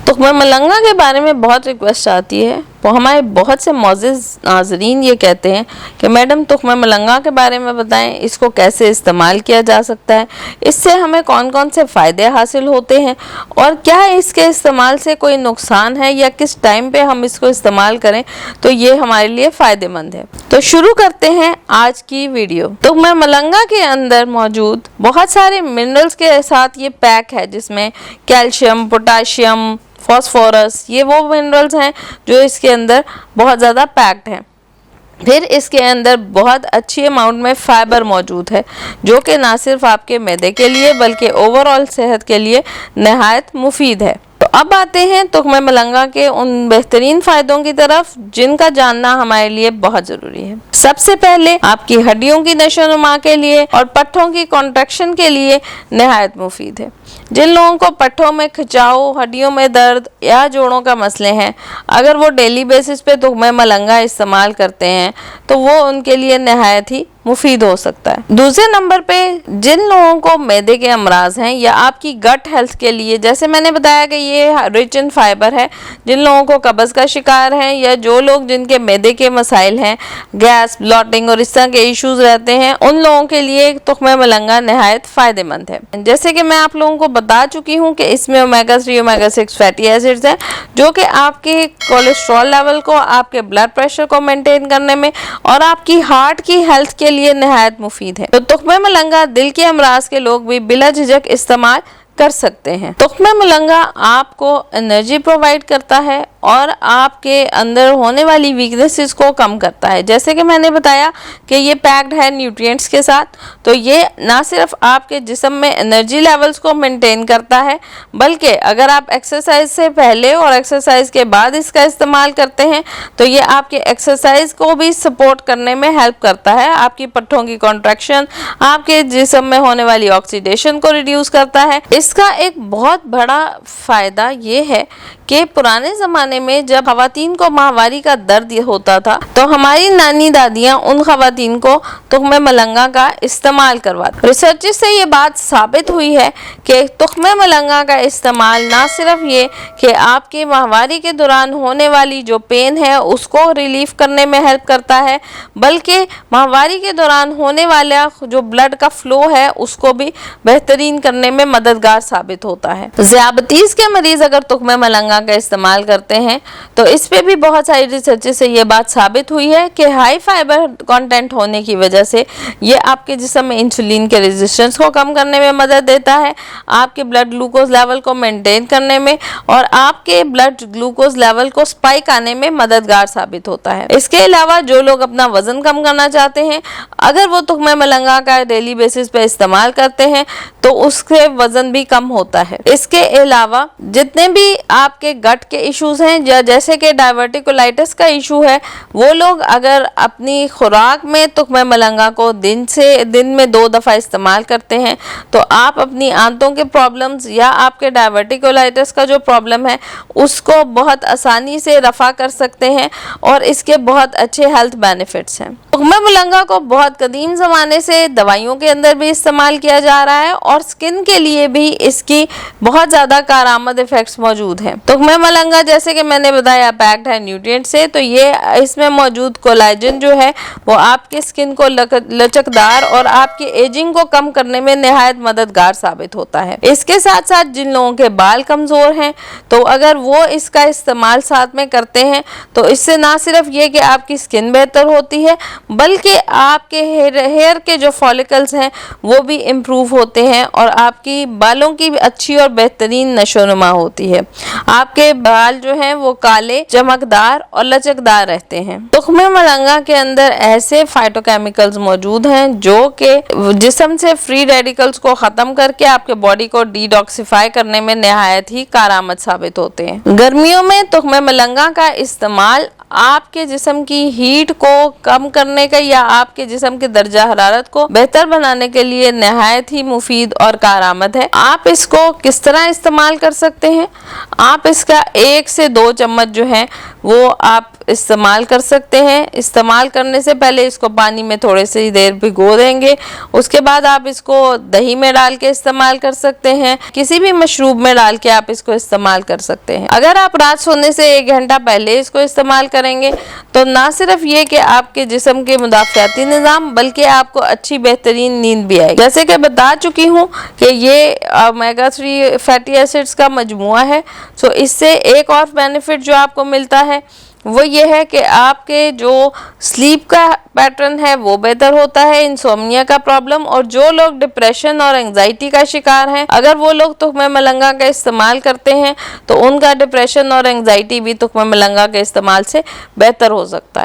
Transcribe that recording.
तुख्मे मलंगा के बारे में बहुत रिक्वेस्ट आती है, तो हमारे बहुत से मोअज़्ज़िज़ नाज़रीन ये कहते हैं कि मैडम तुख्मे मलंगा के बारे में बताएं, इसको कैसे इस्तेमाल किया जा सकता है, इससे हमें कौन कौन से फ़ायदे हासिल होते हैं और क्या इसके इस्तेमाल से कोई नुकसान है या किस टाइम पे हम इसको इस्तेमाल करें तो ये हमारे लिए फ़ायदेमंद है। तो शुरू करते हैं आज की वीडियो। तुख्मे मलंगा के अंदर मौजूद बहुत सारे मिनरल्स के साथ ये पैक है, जिसमें कैल्शियम, पोटाशियम, फॉस्फोरस, ये वो मिनरल्स हैं जो इसके अंदर बहुत ज़्यादा पैक्ड हैं। फिर इसके अंदर बहुत अच्छी अमाउंट में फाइबर मौजूद है, जो कि ना सिर्फ आपके मैदे के लिए बल्कि ओवरऑल सेहत के लिए नहायत मुफीद है। तो अब आते हैं तुख्मे मलंगा के उन बेहतरीन फ़ायदों की तरफ जिनका जानना हमारे लिए बहुत ज़रूरी है। सबसे पहले आपकी हड्डियों की नशोनुमा के लिए और पट्ठों की कॉन्ट्रैक्शन के लिए नहायत मुफीद है। जिन लोगों को पट्ठों में खिंचाव, हड्डियों में दर्द या जोड़ों का मसले हैं, अगर वो डेली बेसिस पे तुख्मे मलंगा इस्तेमाल करते हैं तो वो उनके लिए नहायत ही मुफीद हो सकता है। दूसरे नंबर पे जिन लोगों को मैदे के अमराज हैं या आपकी गट हेल्थ के लिए, जैसे मैंने बताया कि ये रिच इन फाइबर है, जिन लोगों को कब्ज़ का शिकार हैं या जो लोग जिनके मैदे के मसाइल हैं, गैस, ब्लॉटिंग और इस तरह के इश्यूज रहते हैं, उन लोगों के लिए तुख्मे मलंगा नहायत फ़ायदेमंद है। जैसे कि मैं आप लोगों को बता चुकी हूँ कि इसमें ओमेगा 3, ओमेगा 6 फैटी एसिड्स हैं, जो कि आपके कोलेस्ट्रॉल लेवल को, आपके ब्लड प्रेशर को मेंटेन करने में और आपकी हार्ट की हेल्थ के लिए नहायत मुफीद है। तो तुख्मे मलंगा दिल के अमराज के लोग भी बिला झिझक इस्तेमाल कर सकते हैं। तुख्मे मलंगा आपको एनर्जी प्रोवाइड करता है और आपके अंदर होने वाली वीकनेसेस को कम करता है। जैसे कि मैंने बताया कि ये पैक्ड है न्यूट्रिएंट्स के साथ, तो ये ना सिर्फ आपके जिस्म में एनर्जी लेवल्स को मेंटेन करता है, बल्कि अगर आप एक्सरसाइज से पहले और एक्सरसाइज के बाद इसका इस्तेमाल करते हैं तो ये आपके एक्सरसाइज को भी सपोर्ट करने में हेल्प करता है। आपकी पट्ठों की कॉन्ट्रैक्शन, आपके जिस्म में होने वाली ऑक्सीडेशन को रिड्यूस करता है। इसका एक बहुत बड़ा फ़ायदा ये है कि पुराने ज़माने में जब ख़वातीन को माहवारी का दर्द होता था तो हमारी नानी दादियाँ उन ख़वातीन को तुख्मे मलंगा का इस्तेमाल करवाती। रिसर्च से ये बात साबित हुई है कि तुख्मे मलंगा का इस्तेमाल ना सिर्फ ये कि आपके माहवारी के दौरान होने वाली जो पेन है उसको रिलीफ करने में हेल्प करता है, बल्कि माहवारी के दौरान होने वाला जो ब्लड का फ़्लो है उसको भी बेहतरीन करने में मददगार साबित होता है। ज़ियाबतीस के मरीज़ अगर तुख्मे मलंगा का इस्तेमाल करते हैं तो इस पे भी बहुत सारी रिसर्च से ये बात साबित हुई है कि हाई फाइबर कंटेंट होने की वजह से ये आपके जिस्म में इंसुलिन के रेजिस्टेंस को कम करने में मदद देता है, आपके ब्लड ग्लूकोज लेवल को मेंटेन करने में और आपके ब्लड ग्लूकोज लेवल को स्पाइक आने में मददगार साबित होता है। इसके अलावा जो लोग अपना वजन कम करना चाहते हैं, अगर वो तुख्मे मलंगा का डेली बेसिस पे इस्तेमाल करते हैं तो उससे वजन भी कम होता है। इसके अलावा जितने भी आपके गट के इश्यूज हैं या जैसे कि डायवर्टिकुलाइटिस का इशू है, वो लोग अगर अपनी खुराक में तुख्मे मलंगा को दिन में 2 दफ़ा इस्तेमाल करते हैं तो आप अपनी आंतों के प्रॉब्लम्स या आपके डायवर्टिकुलाइटिस का जो प्रॉब्लम है उसको बहुत आसानी से रफ़ा कर सकते हैं और इसके बहुत अच्छे हेल्थ बेनिफिट्स हैं। तुख्मे मलंगा को बहुत कदीम ज़माने से दवाइयों के अंदर भी इस्तेमाल किया जा रहा है और स्किन के लिए भी इसकी बहुत ज़्यादा कारआमद इफ़ेक्ट्स मौजूद हैं। तुख्मे मलंगा जैसे कि मैंने बताया पैक्ड है न्यूट्रिएंट से, तो ये इसमें मौजूद कोलाजन जो है वो आपके स्किन को लचकदार और आपकी एजिंग को कम करने में नहायत मददगार साबित होता है। इसके साथ साथ जिन लोगों के बाल कमज़ोर हैं तो अगर वो इसका इस्तेमाल साथ में करते हैं तो इससे ना सिर्फ ये कि आपकी स्किन बेहतर होती है बल्कि आपके हेयर के जो फॉलिकल्स हैं वो भी इम्प्रूव होते हैं और आपकी बालों की अच्छी और बेहतरीन नशोनुमा होती है। आपके बाल जो हैं वो काले, चमकदार और लचकदार रहते हैं। तुख्मे मलंगा के अंदर ऐसे फाइटोकेमिकल्स मौजूद हैं जो कि जिस्म से फ्री रेडिकल्स को ख़त्म करके आपके बॉडी को डिटॉक्सिफाई करने में नहायत ही कारआमद साबित होते हैं। गर्मियों में तुख्मे मलंगा का इस्तेमाल आपके जिस्म की हीट को कम करने का या आपके जिस्म के दर्जा हरारत को बेहतर बनाने के लिए नहायत ही मुफीद और कारआमद है। आप इसको किस तरह इस्तेमाल कर सकते हैं? आप इसका 1 से 2 चम्मच जो है वो आप इस्तेमाल कर सकते हैं। इस्तेमाल करने से पहले इसको पानी में थोड़े से देर भिगो देंगे, उसके बाद आप इसको दही में डाल के इस्तेमाल कर सकते हैं, किसी भी मशरूब में डाल के आप इसको इस्तेमाल कर सकते हैं। अगर आप रात सोने से 1 घंटा पहले इसको इस्तेमाल करेंगे तो ना सिर्फ ये कि आपके जिस्म के मुदाफ़ाती निज़ाम, बल्कि आपको अच्छी बेहतरीन नींद भी आएगी। जैसे कि बता चुकी हूँ कि ये ओमेगा 3 फैटी एसिड्स का मजमुआ है। सो इससे एक और बेनिफिट जो आपको मिलता है वो ये है कि आपके जो स्लीप का पैटर्न है वो बेहतर होता है, इंसोम्निया का प्रॉब्लम, और जो लोग डिप्रेशन और एंजाइटी का शिकार हैं, अगर वो लोग तुख्मे मलंगा का इस्तेमाल करते हैं तो उनका डिप्रेशन और एंजाइटी भी तुख्मे मलंगा के इस्तेमाल से बेहतर हो सकता है।